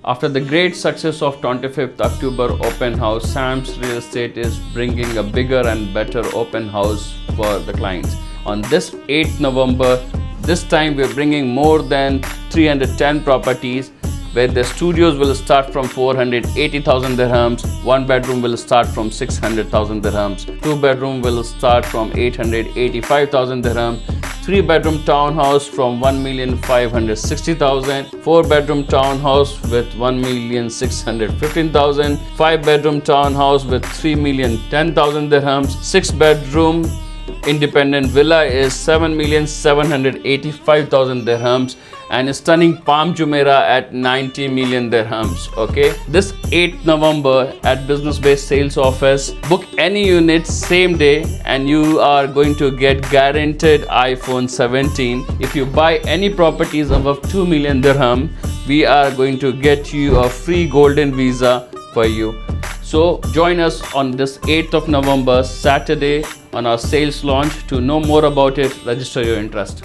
After the great success of 25th October open house, Sam's Real Estate is bringing a bigger and better open house for the clients. On this 8th November, this time we're bringing more than 310 properties where the studios will start from 480,000 dirhams, one bedroom will start from 600,000 dirhams, two bedroom will start from 885,000 dirhams, three bedroom townhouse from 1,560,000, four bedroom townhouse with 1,615,000, five bedroom townhouse with 3,010,000 dirhams, six bedroom independent villa is 7,785,000 dirhams, and a stunning Palm Jumeirah at 90 million dirhams. Okay, this 8th November at Business Bay Sales Office, book any unit same day and you are going to get guaranteed iPhone 17. If you buy any properties above 2 million dirham, we are going to get you a free golden visa for you. So join us on this 8th of November, Saturday, on our sales launch. To know more about it, register your interest.